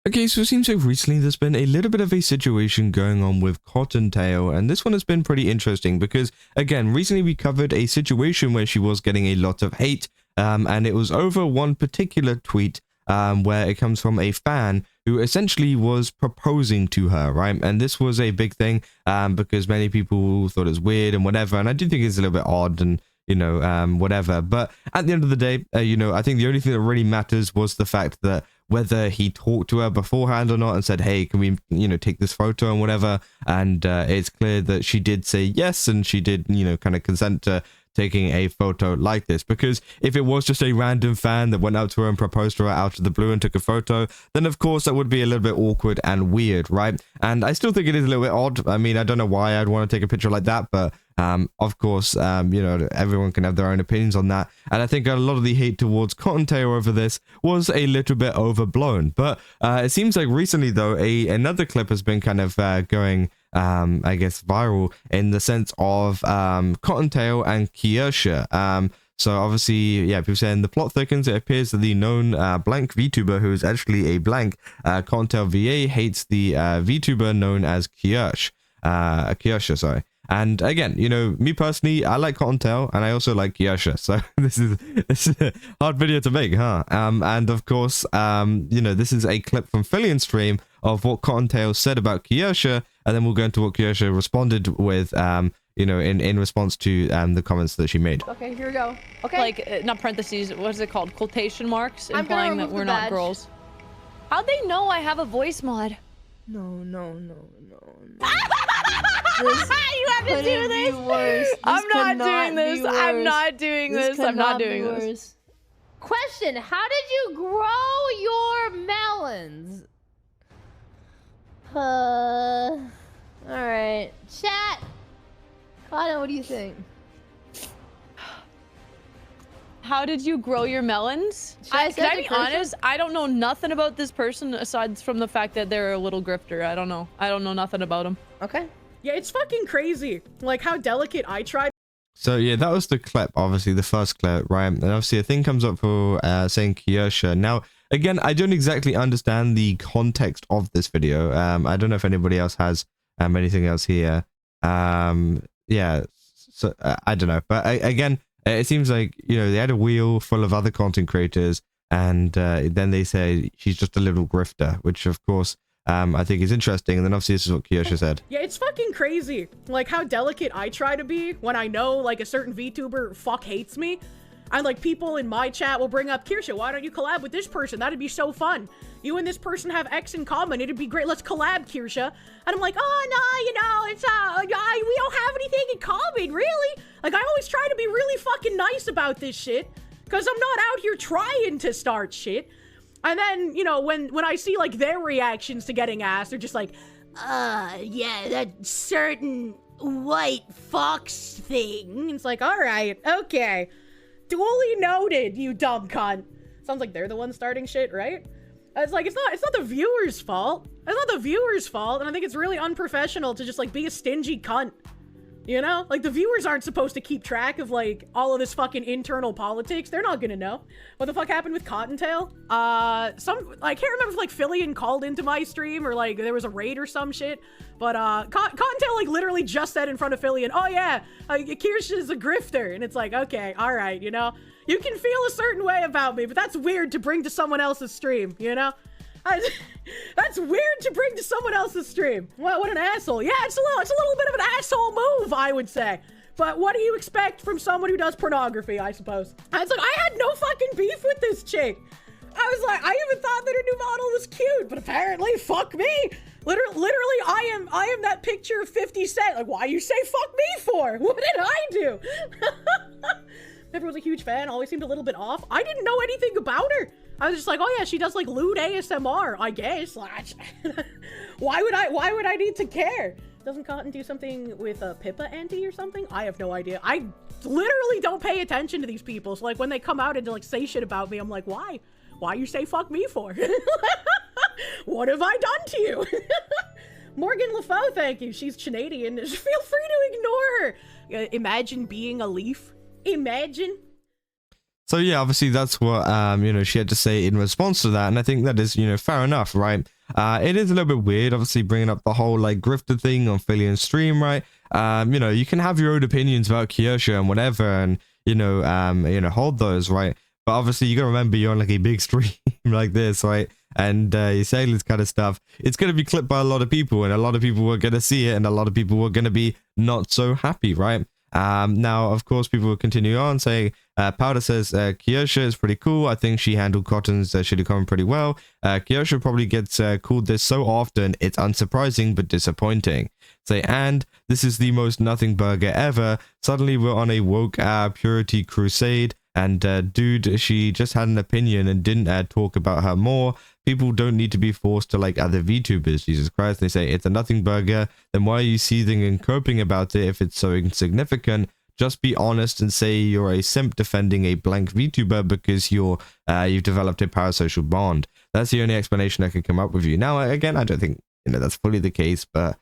Okay, so it seems like recently there's been a little bit of a situation going on with Cottontail, and this one has been pretty interesting because, again, recently we covered a situation where she was getting a lot of hate, and it was over one particular tweet where it comes from a fan who essentially was proposing to her, right? And this was a big thing because many people thought it was weird and whatever, and I do think it's a little bit odd and whatever. But at the end of the day, I think the only thing that really matters was the fact that whether he talked to her beforehand or not and said, hey, can we, take this photo and whatever. And it's clear that she did say yes, and she did, kind of consent to taking a photo like this, because if it was just a random fan that went up to her and proposed to her out of the blue and took a photo, then of course that would be a little bit awkward and weird, right? And I still think it is a little bit odd. I mean, I don't know why I'd want to take a picture like that, but of course, everyone can have their own opinions on that. And I think a lot of the hate towards Cottontail over this was a little bit overblown. But it seems like recently, though, another clip has been kind of going, I guess, viral in the sense of Cottontail and Kirsche. So obviously, yeah, people saying the plot thickens. It appears that the known blank VTuber, who is actually a blank CottonTailVA, hates the VTuber known as Kirsche. Kirsche, sorry. And again, me personally, I like Cottontail and I also like Kirsche. So this is a hard video to make, huh? And of course, this is a clip from Filian's stream of what Cottontail said about Kirsche, and then we'll go into what Kirsche responded with, in response to the comments that she made. Okay, here we go. Okay. Like, not parentheses, what is it called? Quotation marks, implying that we're not girls. How'd they know I have a voice mod? No. You have to do this. I'm not doing this. I'm not doing this. I'm not doing this. Question: how did you grow your melons? All right, chat. Connor, what do you think? How did you grow your melons? Can I be honest? I don't know nothing about this person aside from the fact that they're a little grifter. I don't know nothing about them. Okay. Yeah, it's fucking crazy. Like how delicate I tried. So yeah, that was the clip, obviously the first clip, right? And obviously a thing comes up for saying Kirsche. Now, again, I don't exactly understand the context of this video. I don't know if anybody else has anything else here. Yeah, so I don't know. But again, it seems like, they had a wheel full of other content creators, and then they say she's just a little grifter, which of course, I think is interesting. And then obviously this is what Kirsche said. Yeah, it's fucking crazy. Like how delicate I try to be when I know like a certain VTuber fuck hates me. And like people in my chat will bring up, Kirsche, why don't you collab with this person? That'd be so fun. You and this person have X in common. It'd be great. Let's collab, Kirsche. And I'm like, oh no, it's we don't have anything in common, really. Like I always try to be really fucking nice about this shit, because I'm not out here trying to start shit. And then, when I see like their reactions to getting asked, they're just like, yeah, that certain white fox thing. It's like, all right, okay. Duly noted, you dumb cunt. Sounds like they're the ones starting shit, right? It's like, it's not the viewer's fault. It's not the viewer's fault, and I think it's really unprofessional to just like be a stingy cunt. Like the viewers aren't supposed to keep track of like all of this fucking internal politics. They're not gonna know what the fuck happened with Cottontail. I can't remember if like Filian called into my stream or like there was a raid or some shit. But Cottontail like literally just said in front of Filian, oh yeah, Kirsche is a grifter, and it's like, okay, all right, you can feel a certain way about me, but that's weird to bring to someone else's stream, That's weird to bring to someone else's stream. What an asshole. Yeah, it's a little bit of an asshole move, I would say. But what do you expect from someone who does pornography, I suppose? And it's like, I had no fucking beef with this chick. I was like, I even thought that her new model was cute, but apparently, fuck me. Literally, I am that picture of 50 Cent. Like, why you say fuck me for? What did I do? Never was a huge fan, always seemed a little bit off. I didn't know anything about her. I was just like, oh yeah, she does like lewd ASMR, I guess. Why would I need to care? Doesn't Cotton do something with a Pippa auntie or something? I have no idea. I literally don't pay attention to these people. So like when they come out and like say shit about me, I'm like, why? Why you say fuck me for? What have I done to you? Morgan LaFaux, thank you. She's Canadian. Feel free to ignore her. Imagine being a leaf. Imagine. So yeah, obviously that's what she had to say in response to that, and I think that is fair enough, right? It is a little bit weird, obviously, bringing up the whole like grifter thing on Filian's stream, right? You know, you can have your own opinions about Kirsche and whatever, and you know, hold those, right? But obviously, you gotta remember you're on like a big stream like this, right? And you're saying this kind of stuff. It's gonna be clipped by a lot of people, and a lot of people are gonna see it, and a lot of people are gonna be not so happy, right? Now, of course, people will continue on saying, Powder says, Kirsche is pretty cool. I think she handled Cotton's shitty comment pretty well. Kirsche probably gets called this so often, it's unsurprising but disappointing. Say, and this is the most nothing burger ever. Suddenly we're on a woke purity crusade. And dude, she just had an opinion and didn't talk about her more. People don't need to be forced to like other VTubers. Jesus Christ, they say it's a nothing burger. Then why are you seething and coping about it if it's so insignificant? Just be honest and say you're a simp defending a blank VTuber because you've developed a parasocial bond. That's the only explanation I could come up with you. Now, again, I don't think that's fully the case, but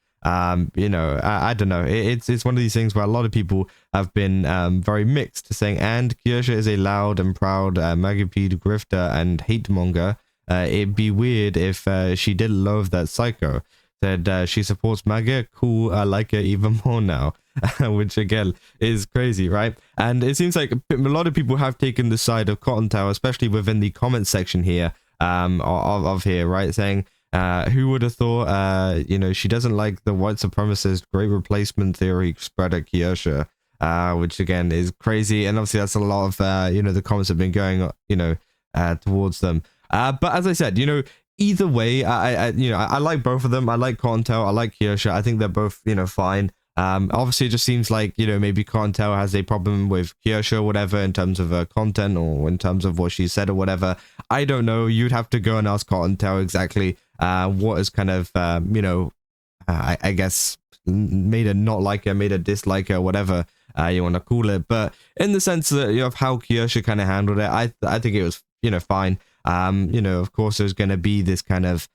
you know, I don't know. It's one of these things where a lot of people have been very mixed, saying, and Kirsche is a loud and proud magipede grifter and hate monger. It'd be weird if she did love that psycho. Said she supports MAGA. Cool, I like her even more now. Which again is crazy, right? And it seems like a lot of people have taken the side of Cottontail, especially within the comment section here of here, right? Saying, who would have thought, you know, she doesn't like the white supremacist great replacement theory spread at Kirsche, which again is crazy. And obviously that's a lot of, you know, the comments have been going, you know, towards them. But as I said, you know, either way, I like both of them. I like Cottontail. I like Kirsche. I think they're both, you know, fine. Obviously it just seems like, you know, maybe Cottontail has a problem with Kirsche or whatever in terms of content or in terms of what she said or whatever. I don't know. You'd have to go and ask Cottontail exactly what is kind of, you know, I guess made her not like her, made her dislike her, whatever you want to call it. But in the sense that, you know, of how Kirsche kind of handled it, I think it was, you know, fine. You know, of course there's going to be this kind of,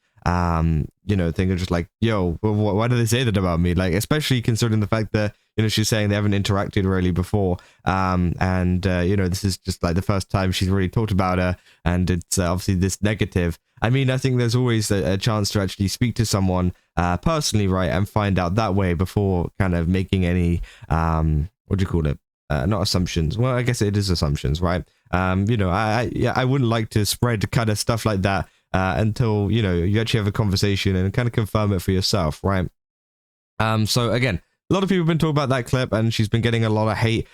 you know, thing of just like, yo, why do they say that about me? Like, especially considering the fact that, you know, she's saying they haven't interacted really before. And you know, this is just like the first time she's really talked about her, and it's obviously this negative. I mean, I think there's always a chance to actually speak to someone personally, right, and find out that way before kind of making any, what do you call it? Not assumptions. Well, I guess it is assumptions, right? You know, I wouldn't like to spread kind of stuff like that until, you know, you actually have a conversation and kind of confirm it for yourself, right? So again, a lot of people have been talking about that clip, and she's been getting a lot of hate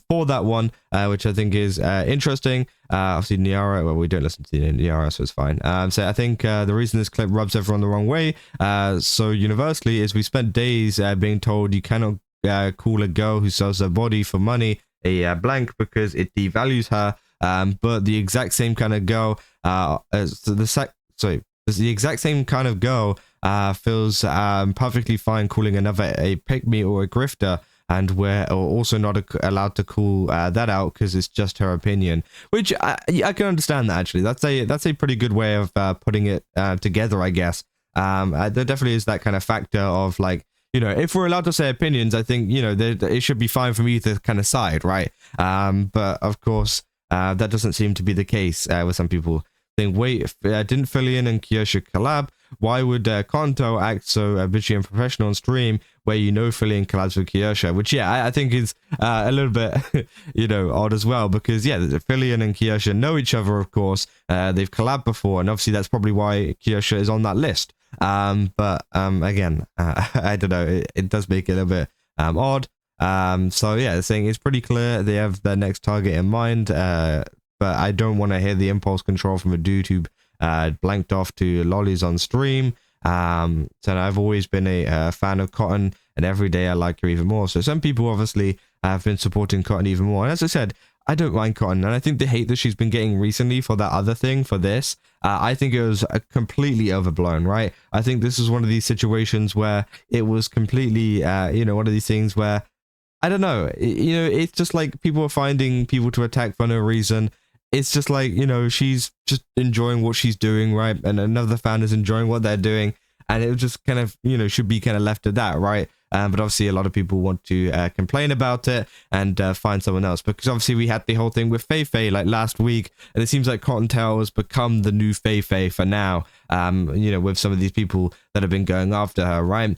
for that one, which I think is interesting. Obviously, Niara, well, we don't listen to Niara, so it's fine. So I think the reason this clip rubs everyone the wrong way, so universally, is we spent days being told you cannot call a girl who sells her body for money a blank because it devalues her. But the exact same kind of girl, the exact same kind of girl feels perfectly fine calling another a pick-me or a grifter, and we're also not allowed to call that out because it's just her opinion. Which I can understand that, actually. That's a pretty good way of putting it together, I guess. There definitely is that kind of factor of like, you know, if we're allowed to say opinions, I think, you know, it should be fine for me to kind of side, right? But of course, that doesn't seem to be the case with some people. Think, wait, didn't Filian and Kirsche collab? Why would Cottontail act so bitchy and professional on stream where you know Filian collabs with Kirsche? Which, yeah, I think is a little bit, you know, odd as well, because, yeah, Filian and Kirsche know each other, of course. They've collabed before, and obviously that's probably why Kirsche is on that list. But again, I don't know, it does make it a little bit odd. So, yeah, saying it's pretty clear they have their next target in mind, but I don't want to hear the impulse control from a dude who blanked off to lollies on stream. So I've always been a fan of Cotton, and every day I like her even more. So some people obviously have been supporting Cotton even more. And as I said, I don't mind Cotton, and I think the hate that she's been getting recently for that other thing, for this, I think it was completely overblown, right? I think this is one of these situations where it was completely, you know, one of these things where, I don't know, you know, it's just like people are finding people to attack for no reason. It's just like, you know, she's just enjoying what she's doing, right? And another fan is enjoying what they're doing. And it just kind of, you know, should be kind of left at that, right? but obviously a lot of people want to complain about it and find someone else, because obviously we had the whole thing with Feifei like last week, and it seems like Cottontail has become the new Feifei for now, you know, with some of these people that have been going after her, right?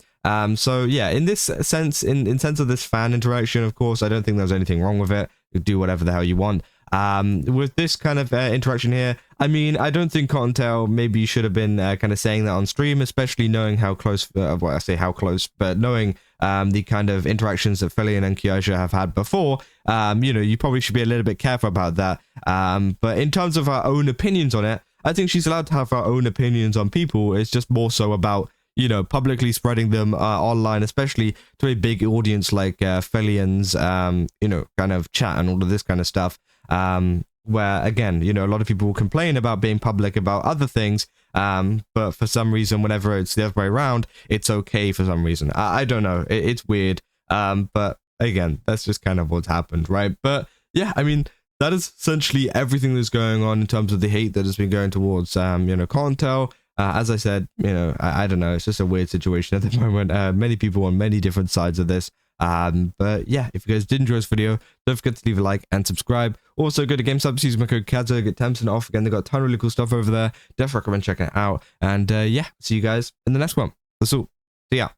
So yeah, in this sense, in sense of this fan interaction, of course, I don't think there's anything wrong with it. You do whatever the hell you want. With this kind of interaction here, I mean, I don't think Cottontail maybe should have been kind of saying that on stream, especially knowing how close, well, I say how close, but knowing the kind of interactions that Filian and Kirsche have had before, you know, you probably should be a little bit careful about that. But in terms of her own opinions on it, I think she's allowed to have her own opinions on people. It's just more so about, you know, publicly spreading them online, especially to a big audience like Filian's, you know, kind of chat and all of this kind of stuff. Where, again, you know, a lot of people will complain about being public about other things, but for some reason, whenever it's the other way around, it's okay for some reason. I don't know. It's weird. But again, that's just kind of what's happened, right? But yeah, I mean, that is essentially everything that's going on in terms of the hate that has been going towards, you know, Cottontail. As I said, you know, I don't know. It's just a weird situation at the moment. Many people on many different sides of this. But yeah, if you guys did enjoy this video, don't forget to leave a like and subscribe. Also, go to GameStop, use my code KAZZA, get 10% off. Again, they got a ton of really cool stuff over there. Definitely recommend checking it out. And yeah, see you guys in the next one. That's all. See ya.